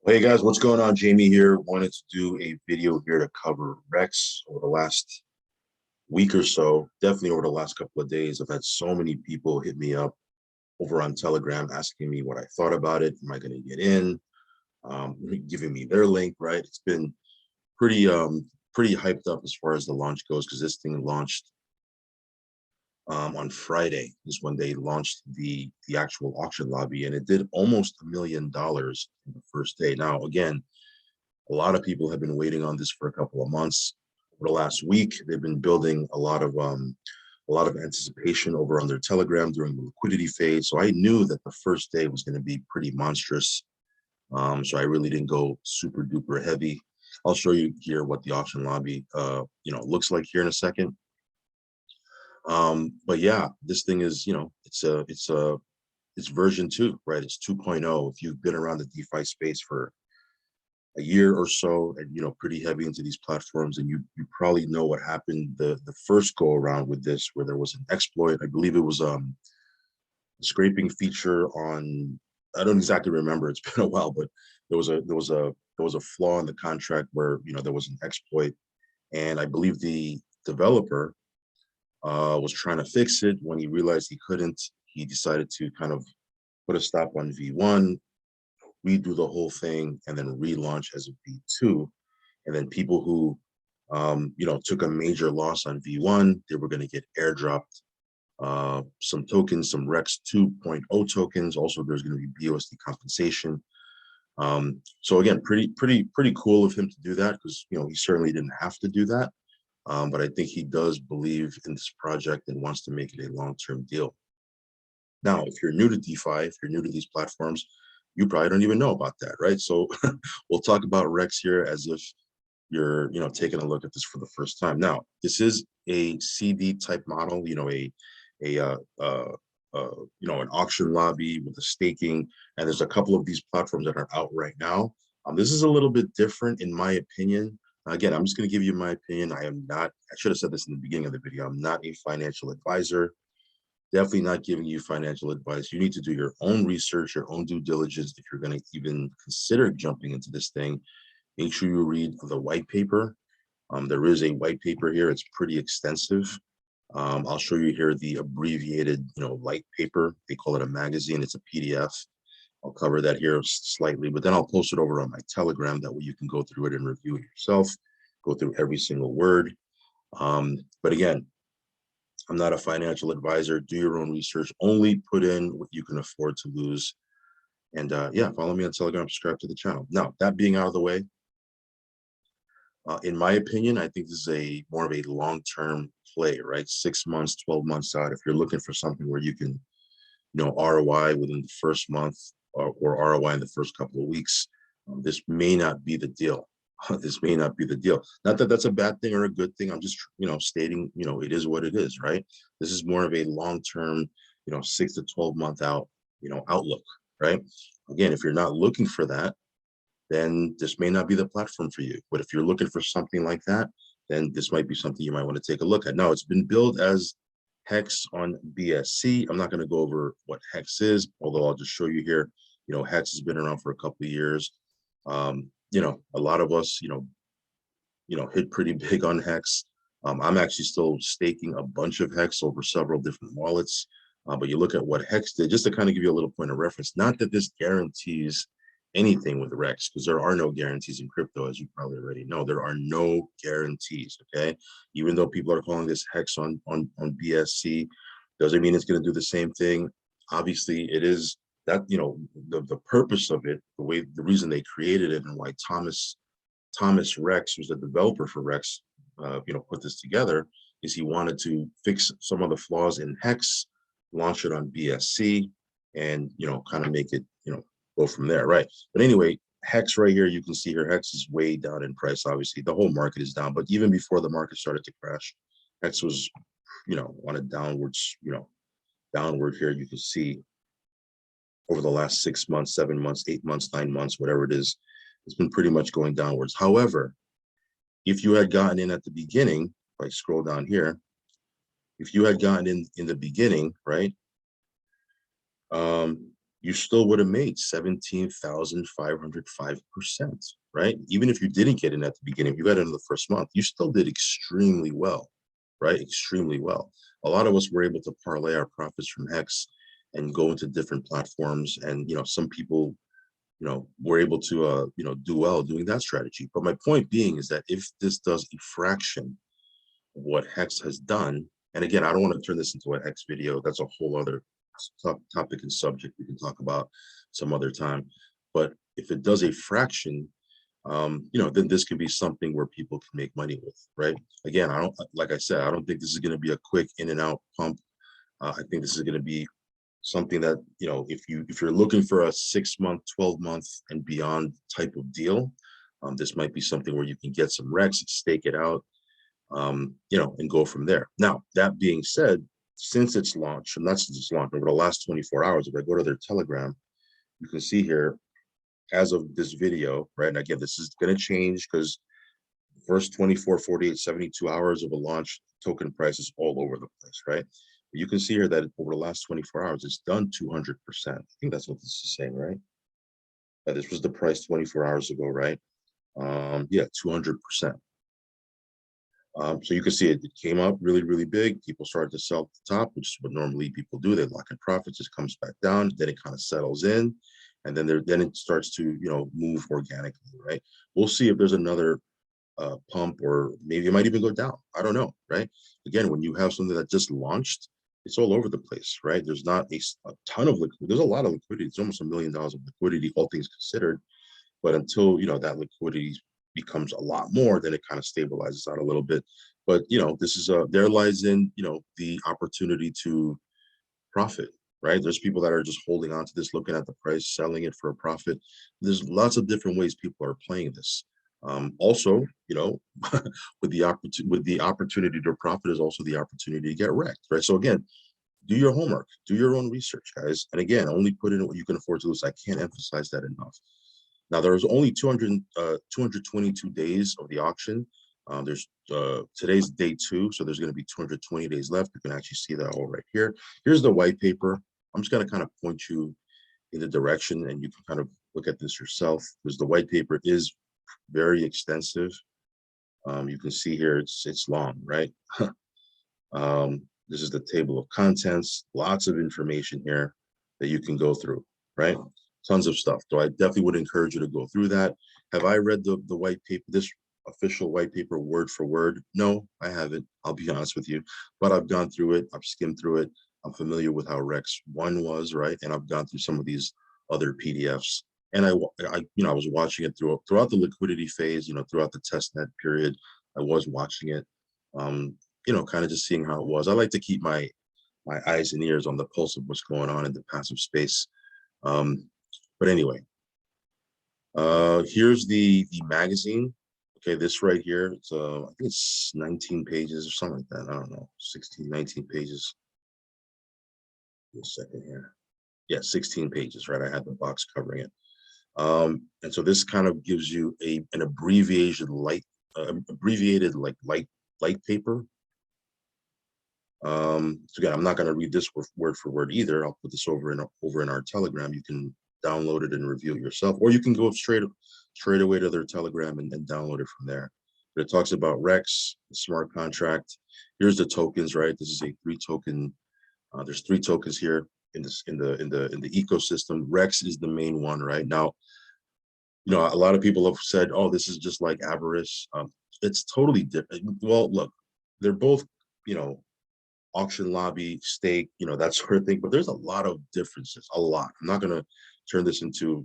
Hey guys, what's going on? Jamie here. Wanted to do a video here to cover Rex over the last week or so. Definitely over the last couple of days. I've had so many people hit me up over on Telegram asking me what I thought about it. Am I going to get in? Giving me their link, right? It's been pretty hyped up as far as the launch goes because this thing launched on Friday is when they launched the actual auction lobby, and it did almost $1 million in the first day. Now, again, a lot of people have been waiting on this for a couple of months. Over the last week, they've been building a lot of anticipation over on their Telegram during the liquidity phase. So I knew that the first day was going to be pretty monstrous. So I really didn't go super duper heavy. I'll show you here what the auction lobby looks like here in a second. But yeah, this thing is, it's version 2, right? It's 2.0. If you've been around the DeFi space for a year or so and pretty heavy into these platforms, and you probably know what happened the first go around with this, where there was an exploit. I believe it was a scraping feature on, I don't exactly remember, it's been a while, but there was a flaw in the contract where there was an exploit, and I believe the developer was trying to fix it. When he realized he couldn't, he decided to kind of put a stop on V1, redo the whole thing, and then relaunch as a V2. And then people who took a major loss on V1, they were going to get airdropped some tokens, some Rex 2.0 tokens. Also, there's going to be BUSD compensation. So again, pretty cool of him to do that, because he certainly didn't have to do that. But I think he does believe in this project and wants to make it a long-term deal. Now, if you're new to DeFi, if you're new to these platforms, you probably don't even know about that, right? So we'll talk about Rex here as if you're taking a look at this for the first time. Now, this is a CD type model, an auction lobby with a staking, and there's a couple of these platforms that are out right now. This is a little bit different in my opinion. Again, I'm just going to give you my opinion. I should have said this in the beginning of the video. I'm not a financial advisor. Definitely not giving you financial advice. You need to do your own research, your own due diligence if you're going to even consider jumping into this thing. Make sure you read the white paper. There is a white paper here. It's pretty extensive. I'll show you here the abbreviated, light paper. They call it a magazine. It's a PDF. I'll cover that here slightly, but then I'll post it over on my Telegram. That way you can go through it and review it yourself, go through every single word. But again, I'm not a financial advisor. Do your own research. Only put in what you can afford to lose. And yeah, follow me on Telegram, subscribe to the channel. Now, that being out of the way, in my opinion, I think this is more of a long-term play, right? 6 months, 12 months out. If you're looking for something where you can, ROI within the first month, or ROI in the first couple of weeks, this may not be the deal. This may not be the deal. Not that that's a bad thing or a good thing. I'm just, stating, it is what it is, right? This is more of a long-term, 6 to 12 month out, outlook, right? Again, if you're not looking for that, then this may not be the platform for you. But if you're looking for something like that, then this might be something you might want to take a look at. Now, it's been billed as Hex on BSC. I'm not going to go over what Hex is, although I'll just show you here. Hex has been around for a couple of years. A lot of us, hit pretty big on Hex. I'm actually still staking a bunch of Hex over several different wallets. But you look at what Hex did, just to kind of give you a little point of reference. Not that this guarantees anything with Rex, because there are no guarantees in crypto, as you probably already know. There are no guarantees, okay? Even though people are calling this Hex on BSC, doesn't mean it's going to do the same thing. Obviously, it is that, the purpose of it, the reason they created it, and why Thomas Rex, who's the developer for Rex, put this together, is he wanted to fix some of the flaws in Hex, launch it on BSC, and kind of make it go from there, right? But anyway, Hex right here, you can see here, Hex is way down in price. Obviously, the whole market is down, but even before the market started to crash, Hex was, on a downward here. You can see over the last 6 months, 7 months, 8 months, 9 months, whatever it is, it's been pretty much going downwards. However, if you had gotten in at the beginning, if I scroll down here, if you had gotten in the beginning, right? you still would have made 17,505%, right? Even if you didn't get in at the beginning, you got in the first month, you still did extremely well, right? Extremely well. A lot of us were able to parlay our profits from Hex and go into different platforms. And, some people, were able to, do well doing that strategy. But my point being is that if this does a fraction of what Hex has done, and again, I don't want to turn this into an Hex video. That's a whole other topic and subject we can talk about some other time. But if it does a fraction, then this could be something where people can make money with, right? Again, like I said, I don't think this is going to be a quick in and out pump. I think this is going to be something that, if you're looking for a 6-month, 12-month and beyond type of deal, this might be something where you can get some recs, stake it out, and go from there. Now, that being said, since its launch, and that's just launched over the last 24 hours, if I go to their Telegram, you can see here, as of this video, right? And again, this is going to change because first 24, 48, 72 hours of a launch, token price is all over the place, right? But you can see here that over the last 24 hours, it's done 200%. I think that's what this is saying, right? This was the price 24 hours ago, right? Yeah, 200%. So you can see it came up really, really big. People started to sell at the top, which is what normally people do. They lock in profits, it comes back down, then it kind of settles in, and then it starts to move organically, right? We'll see if there's another pump, or maybe it might even go down. I don't know, right? Again, when you have something that just launched, it's all over the place, right? There's not a ton of liquidity. There's a lot of liquidity. It's almost $1 million of liquidity, all things considered. But until that liquidity becomes a lot more, then it kind of stabilizes out a little bit. But this is there lies in the opportunity to profit, right? There's people that are just holding on to this, looking at the price, selling it for a profit. There's lots of different ways people are playing this. Also, with the opportunity to profit is also the opportunity to get wrecked, right? So again, do your homework, do your own research, guys. And again, only put in what you can afford to lose. I can't emphasize that enough. Now, there's only 222 days of the auction. There's today's day 2, so there's going to be 220 days left. You can actually see that all right here. Here's the white paper. I'm just going to kind of point you in the direction, and you can kind of look at this yourself, because the white paper is very extensive. You can see here it's long, right? This is the table of contents, lots of information here that you can go through, right? Tons of stuff. So I definitely would encourage you to go through that. Have I read the white paper, this official white paper word for word? No, I haven't. I'll be honest with you, but I've gone through it. I've skimmed through it. I'm familiar with how Rex 1 was, right? And I've gone through some of these other PDFs. And I was watching it throughout the liquidity phase, throughout the testnet period. I was watching it, kind of just seeing how it was. I like to keep my eyes and ears on the pulse of what's going on in the passive space. But anyway, here's the magazine. Okay, this right here, it's I think it's 19 pages or something like that. I don't know, 16, 19 pages. Give me a second here. Yeah, 16 pages, right? I had the box covering it. And so this kind of gives you an abbreviated light paper. So again, I'm not going to read this word for word either. I'll put this over in our Telegram. You can download it and review it yourself, or you can go straight away to their Telegram and download it from there. But it talks about Rex, the smart contract. Here's the tokens, right? This is a 3-token. There's 3 tokens here in the ecosystem. Rex is the main one, right? Now, a lot of people have said, "Oh, this is just like Avarice." It's totally different. Well, look, they're both, auction lobby, stake, that sort of thing. But there's a lot of differences, a lot. I'm not going to turn this into,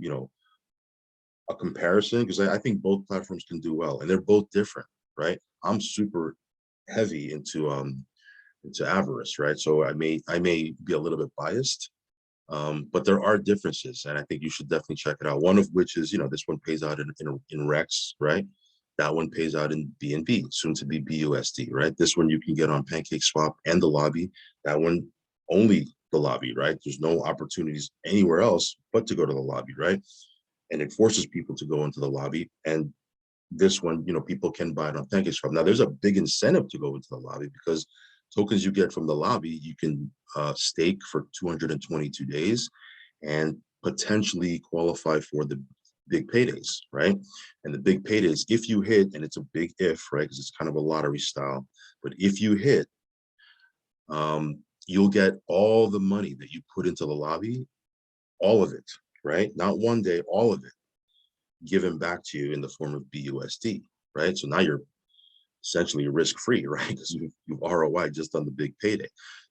a comparison, because I think both platforms can do well, and they're both different, right? I'm super heavy into Avarice, right? So I may be a little bit biased, but there are differences, and I think you should definitely check it out. One of which is, this one pays out in Rex, right? That one pays out in BNB, soon to be BUSD, right? This one you can get on PancakeSwap and the lobby. That one only the lobby, right? There's no opportunities anywhere else but to go to the lobby, right? And it forces people to go into the lobby. And this one, people can buy it on PancakeSwap. Now, there's a big incentive to go into the lobby, because tokens you get from the lobby, you can stake for 222 days. And potentially qualify for the big paydays, right? And the big paydays, if you hit, and it's a big if, right? Because it's kind of a lottery style, but if you hit, you'll get all the money that you put into the lobby, all of it, right? Not one day, all of it given back to you in the form of BUSD, right? So now you're essentially risk-free, right? Because you've ROI just on the big payday.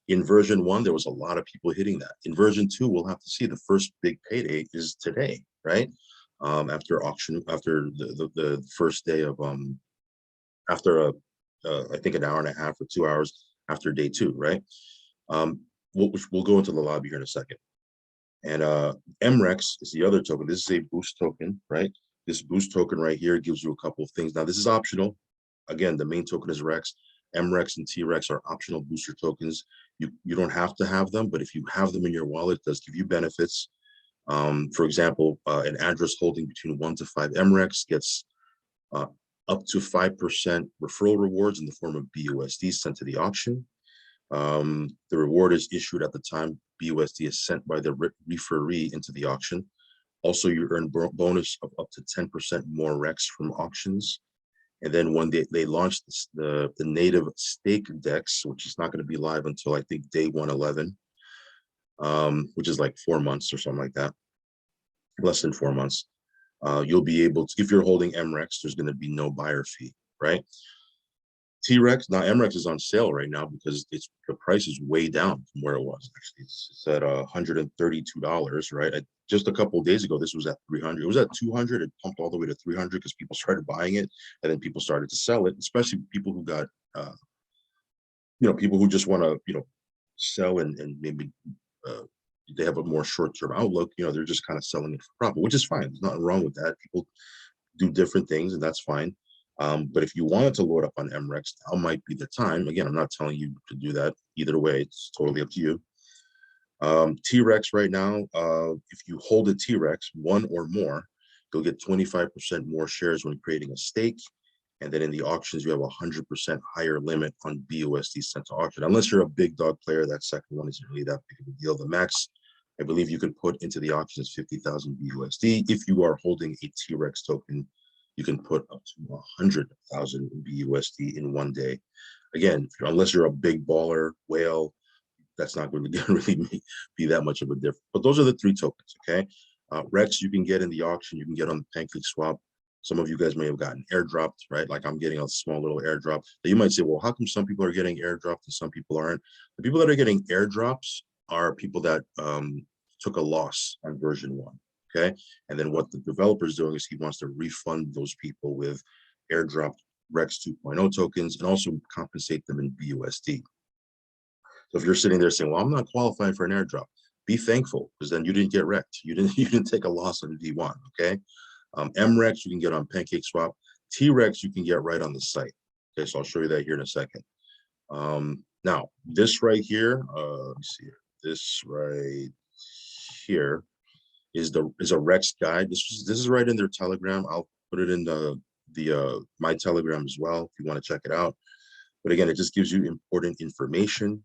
In version 1, there was a lot of people hitting that. In version 2, we'll have to see. The first big payday is today, right? After auction, after the first day of after I think an hour and a half or 2 hours after day 2, right? We'll go into the lobby here in a second. And MREX is the other token. This is a boost token, right? This boost token right here gives you a couple of things. Now, this is optional. Again, the main token is REX. MREX and TREX are optional booster tokens. You don't have to have them, but if you have them in your wallet, it does give you benefits. For example, an address holding between 1 to 5 MREX gets up to 5% referral rewards in the form of BUSD sent to the auction. The reward is issued at the time BUSD is sent by the referee into the auction. Also, you earn bonus of up to 10% more REX from auctions. And then when they launched the native stake DEX, which is not going to be live until I think day 111, which is like 4 months or something like that, less than 4 months. You'll be able to, if you're holding MREX, there's going to be no buyer fee, right? TREX, now MREX is on sale right now because the price is way down from where it was. Actually, it's at $132, right? Just a couple of days ago, this was at 300. It was at 200. It pumped all the way to 300 because people started buying it, and then people started to sell it, especially people who got, people who just want to, sell and maybe they have a more short-term outlook. They're just kind of selling it for profit, which is fine. There's nothing wrong with that. People do different things, and that's fine. But if you wanted to load up on MREX, now might be the time. Again, I'm not telling you to do that either way. It's totally up to you. TREX right now, if you hold a TREX, one or more, you'll get 25% more shares when creating a stake. And then in the auctions, you have 100% higher limit on BUSD sent to auction. Unless you're a big dog player, that second one isn't really that big of a deal. The max, I believe you can put into the auction is 50,000 BUSD. If you are holding a TREX token, you can put up to 100,000 BUSD in one day. Again, unless you're a big baller whale, that's not going to really be that much of a difference. But those are the 3 tokens, okay? REX you can get in the auction, you can get on the Pancake Swap. Some of you guys may have gotten airdropped, right? Like I'm getting a small little airdrop. You might say, well, how come some people are getting airdropped and some people aren't? The people that are getting airdrops are people that took a loss on version 1. Okay. And then what the developer is doing is he wants to refund those people with airdrop REX 2.0 tokens and also compensate them in BUSD. So if you're sitting there saying, well, I'm not qualifying for an airdrop, be thankful because then you didn't get wrecked. You didn't take a loss on V1. Okay. MREX you can get on Pancake Swap. TREX you can get right on the site. Okay. So I'll show you that here in a second. Now this right here, let me see here. This right here is a REX guide. This is right in their Telegram. I'll put it in my Telegram as well if you want to check it out. But again, it just gives you important information,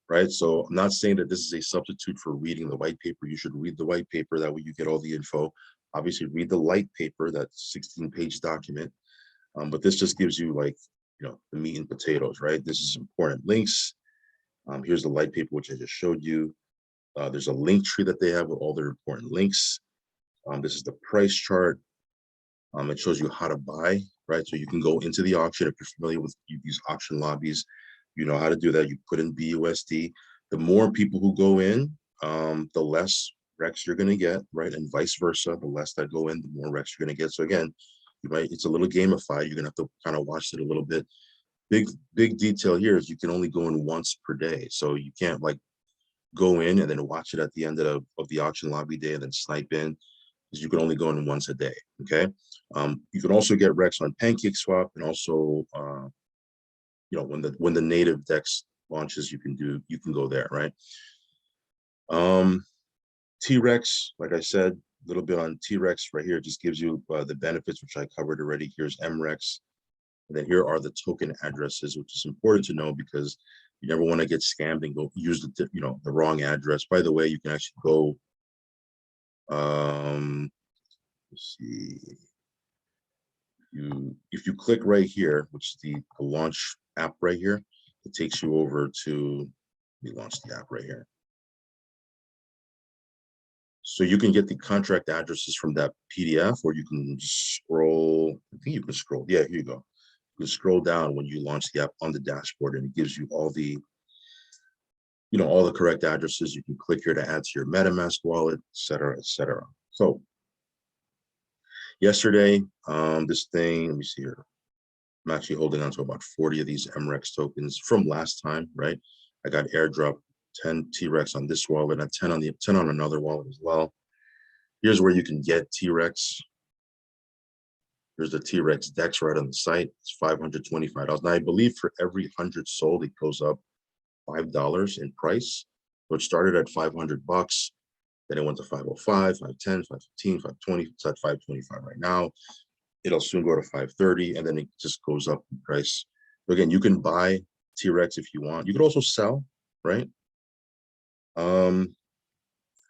right? So I'm not saying that this is a substitute for reading the white paper. You should read the white paper. That way you get all the info. Obviously, read the light paper, that 16-page document. But this just gives you the meat and potatoes, right? This is important links. Here's the light paper, which I just showed you. There's a link tree that they have with all their important links. This is the price chart. It shows you how to buy, right? So you can go into the auction. If you're familiar with these auction lobbies, you know how to do that. You put in BUSD. The more people who go in, the less REX you're going to get, right? And vice versa. The less that go in, the more REX you're going to get. So again, it's a little gamified. You're going to have to kind of watch it a little bit. Big detail here is you can only go in once per day. So you can't go in and then watch it at the end of the auction lobby day and then snipe in, because you can only go in once a day. Okay. You can also get REX on Pancake Swap, and also when the native DEX launches, you can go there, right? TREX, like I said, a little bit on TREX right here, just gives you the benefits, which I covered already. Here's MREX. And then here are the token addresses, which is important to know because you never want to get scammed and go use the wrong address. By the way, you can actually go Let's see. If you click right here, which is the launch app right here, it takes you over to, let me launch the app right here. So you can get the contract addresses from that PDF, or you can scroll. I think you can scroll. Yeah, here you go. You can scroll down when you launch the app on the dashboard, and it gives you all the, all the correct addresses. You can click here to add to your MetaMask wallet, et cetera, et cetera. So yesterday, this thing, let me see here. I'm actually holding on to about 40 of these MREX tokens from last time, right? I got airdropped 10 T-Rex on this wallet and 10 on another wallet as well. Here's where you can get T-Rex. Here's the T-Rex DEX right on the site. It's $525. Now, I believe for every 100 sold, it goes up $5 in price. So it started at 500 bucks. Then it went to 505, 510, 515, 520. It's at 525 right now. It'll soon go to 530, and then it just goes up in price. So again, you can buy T-Rex if you want. You could also sell, right?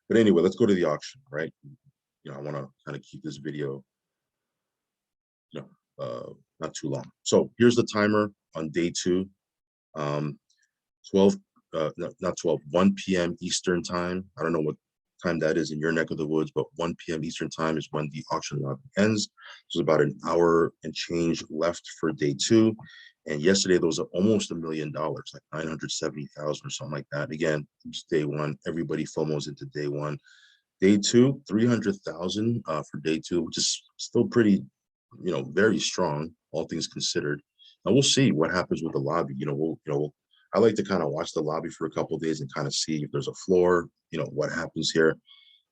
But anyway, let's go to the auction, right? I want to kind of keep this video, not too long. So here's the timer on day 2, 12, not 12, 1 p.m. Eastern time. I don't know what time that is in your neck of the woods, but 1 p.m. Eastern time is when the auction lobby ends. So about an hour and change left for day 2. And yesterday, there was almost $1 million, like 970,000 or something like that. Again, it's day 1. Everybody FOMOs into day 1. Day 2, 300,000 for day 2, which is still pretty, very strong, all things considered. And we'll see what happens with the lobby. I like to kind of watch the lobby for a couple of days and kind of see if there's a floor, what happens here.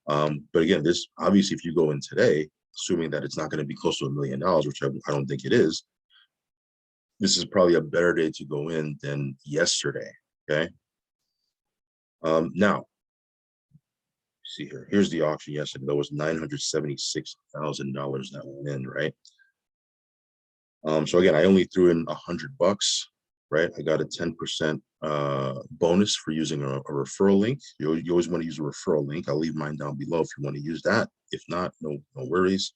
But again, this obviously, if you go in today, assuming that it's not going to be close to $1 million, which I don't think it is, this is probably a better day to go in than yesterday. Okay. Now, see here. Here's the auction yesterday. There was $976,000 that went in, right? So again, I only threw in $100, right? I got a 10% bonus for using a referral link. You always want to use a referral link. I'll leave mine down below if you want to use that. If not, no worries.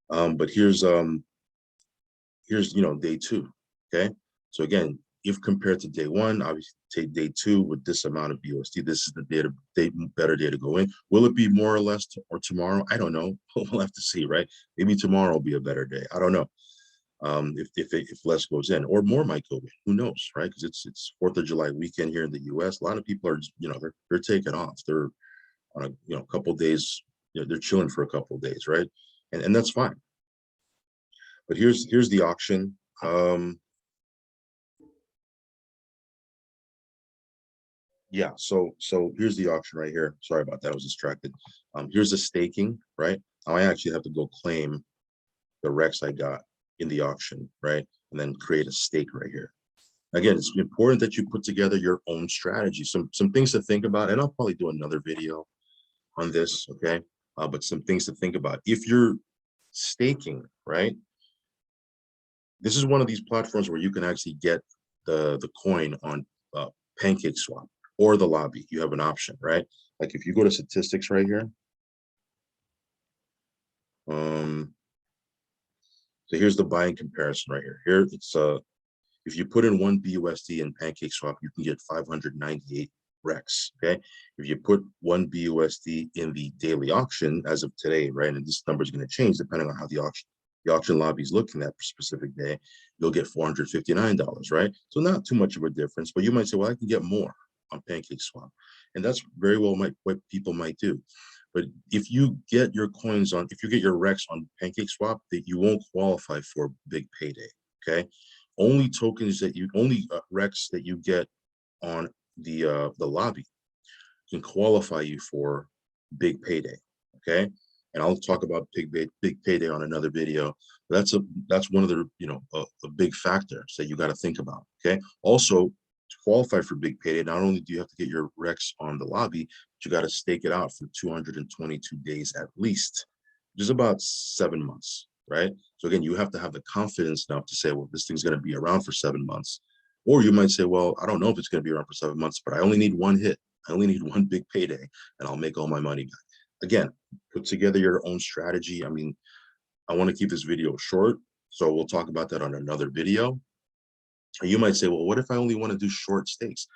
But here's day 2. Okay. So again, if compared to day 1, obviously take day 2 with this amount of USD, this is the better day to go in. Will it be more or less or tomorrow? I don't know. We'll have to see, right? Maybe tomorrow will be a better day. I don't know. If less goes in, or more might go in. Who knows, right? Because it's 4th of July weekend here in the U.S. A lot of people are, they're taking off. They're on a couple of days. They're chilling for a couple of days, right? And that's fine. But here's the auction. Yeah, so here's the auction right here. Sorry about that, I was distracted. Here's the staking, right? Now I actually have to go claim the Rex I got in the auction, right? And then create a stake right here. Again, it's important that you put together your own strategy. Some things to think about, and I'll probably do another video on this, okay? But some things to think about. If you're staking, right? This is one of these platforms where you can actually get the coin on PancakeSwap or the lobby. You have an option, right? Like if you go to statistics right here, so here's the buying comparison right here. Here it's if you put in 1 BUSD in PancakeSwap, you can get 598 Rex. Okay, if you put 1 BUSD in the daily auction as of today, right, and this number is going to change depending on how the auction lobby is looking at specific day, you'll get $459, right? So not too much of a difference, but you might say, well, I can get more on PancakeSwap, and that's very well what people might do. But if you get your coins on, if you get your Rex on PancakeSwap, that you won't qualify for Big Payday. Okay, only tokens that you Rex that you get on the lobby can qualify you for Big Payday. Okay, and I'll talk about Big Payday on another video. That's one of the a big factors that you got to think about. Okay, also to qualify for Big Payday, not only do you have to get your Rex on the lobby, but you got to stake it out for 222 days at least, which is about 7 months, right? So again, you have to have the confidence enough to say, well, this thing's going to be around for 7 months. Or you might say, well, I don't know if it's going to be around for 7 months, but I only need one hit. I only need one Big Payday, and I'll make all my money back. Again, put together your own strategy. I mean, I want to keep this video short, so we'll talk about that on another video. And you might say, well, what if I only want to do short stakes?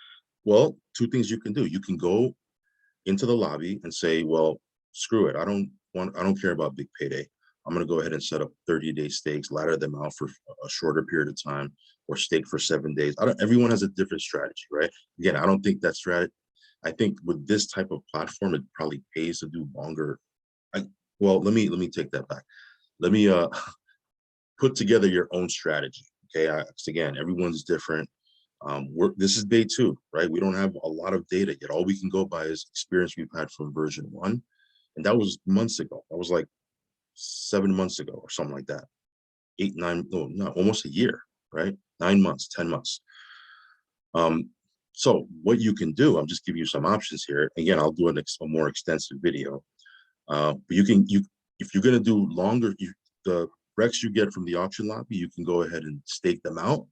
Well, two things you can do. You can go into the lobby and say, well, screw it. I don't care about Big Payday. I'm going to go ahead and set up 30-day stakes, ladder them out for a shorter period of time, or stake for 7 days. Everyone has a different strategy, right? Again, I don't think that strategy. I think with this type of platform, it probably pays to do longer. Well, let me take that back. Let me put together your own strategy. Okay, again, everyone's different. This is day 2, right? We don't have a lot of data yet. All we can go by is experience we've had from version 1, and that was months ago. That was like 7 months ago or something like that. 8, 9, no, almost a year, right? 9 months, 10 months. So what you can do, I'm just giving you some options here. Again, I'll do a more extensive video. But if you're gonna do longer, the Rex you get from the auction lobby, you can go ahead and stake them out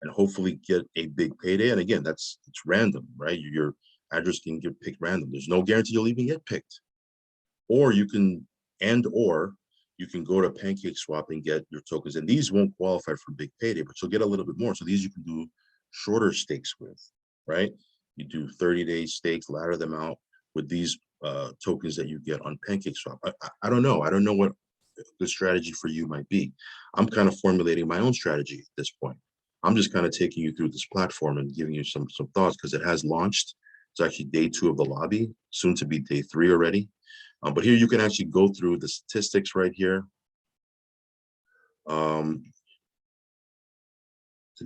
and hopefully get a big payday. And again, it's random, right? Your address can get picked random. There's no guarantee you'll even get picked. Or you can go to Pancake Swap and get your tokens. And these won't qualify for big payday, but you'll get a little bit more. So these you can do shorter stakes with, right? You do 30-day stakes, ladder them out with these tokens that you get on Pancake Swap. I don't know. I don't know what the strategy for you might be. I'm kind of formulating my own strategy at this point. I'm just kind of taking you through this platform and giving you some thoughts because it has launched. It's actually day 2 of the lobby, soon to be day 3 already. But here you can actually go through the statistics right here. To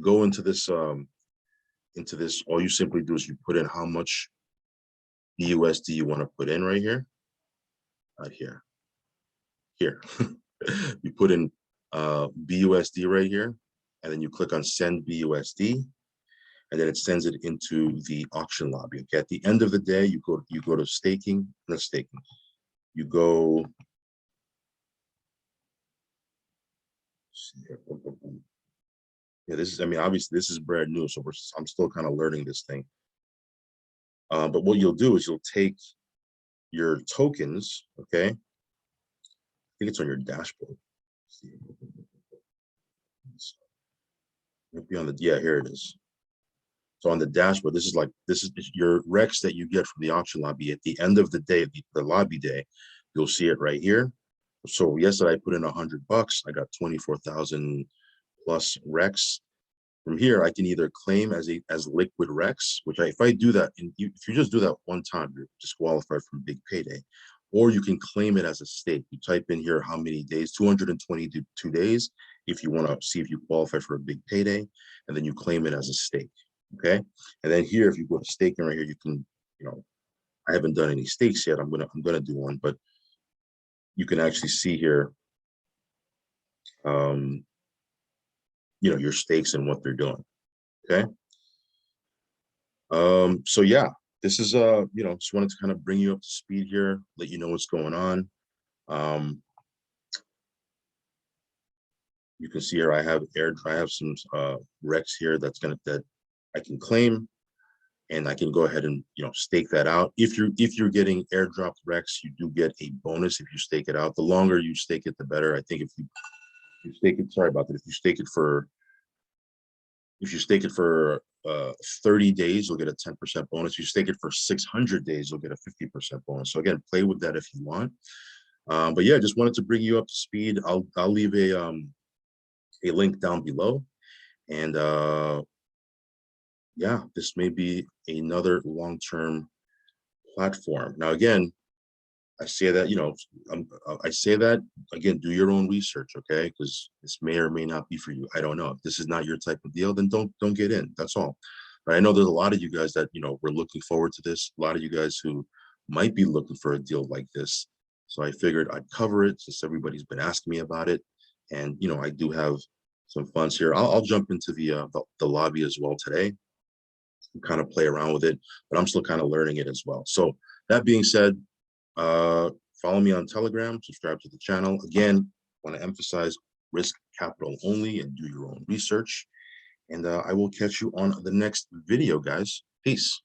go into this, all you simply do is you put in how much BUSD you want to put in right here. Right here. Here. You put in BUSD right here, and then you click on send BUSD, and then it sends it into the auction lobby. Okay, at the end of the day, you go to staking, not staking. You go, yeah, this is, I mean, obviously this is brand new, so I'm still kind of learning this thing. But what you'll do is you'll take your tokens, okay? I think it's on your dashboard. Maybe on the, yeah, here it is. So on the dashboard, this is your Rex that you get from the auction lobby at the end of the day, the lobby day. You'll see it right here. So yesterday I put in $100. I got 24,000 plus Rex. From here, I can either claim as liquid Rex, which if I do that, and if you just do that one time, you're disqualified from Big Payday, or you can claim it as a stake. You type in here how many days, 222 days, if you want to see if you qualify for a Big Payday, and then you claim it as a stake. Okay, and then here, if you go to staking right here, you can, I haven't done any stakes yet. I'm gonna do one, but you can actually see here, your stakes and what they're doing. Okay. So yeah, this is just wanted to kind of bring you up to speed here, let you know what's going on. You can see here I have some Rex here that I can claim, and I can go ahead and stake that out. If you're getting airdropped Rex, you do get a bonus if you stake it out. The longer you stake it, the better. I think if you stake it, sorry about that, if you stake it for 30 days, you'll get a 10% bonus. If you stake it for 600 days, you'll get a 50% bonus. So again, play with that if you want. But yeah, just wanted to bring you up to speed. I'll leave a link down below, and yeah, this may be another long-term platform. Now again, I say that again, do your own research, okay? Because this may or may not be for you. I don't know. If this is not your type of deal, then don't get in. That's all. But I know there's a lot of you guys that we're looking forward to this. A lot of you guys who might be looking for a deal like this. So I figured I'd cover it since everybody's been asking me about it, and I do have some funds here. I'll jump into the lobby as well today and kind of play around with it, but I'm still kind of learning it as well. So that being said, follow me on Telegram, subscribe to the channel. Again, want to emphasize risk capital only and do your own research. And I will catch you on the next video, guys. Peace.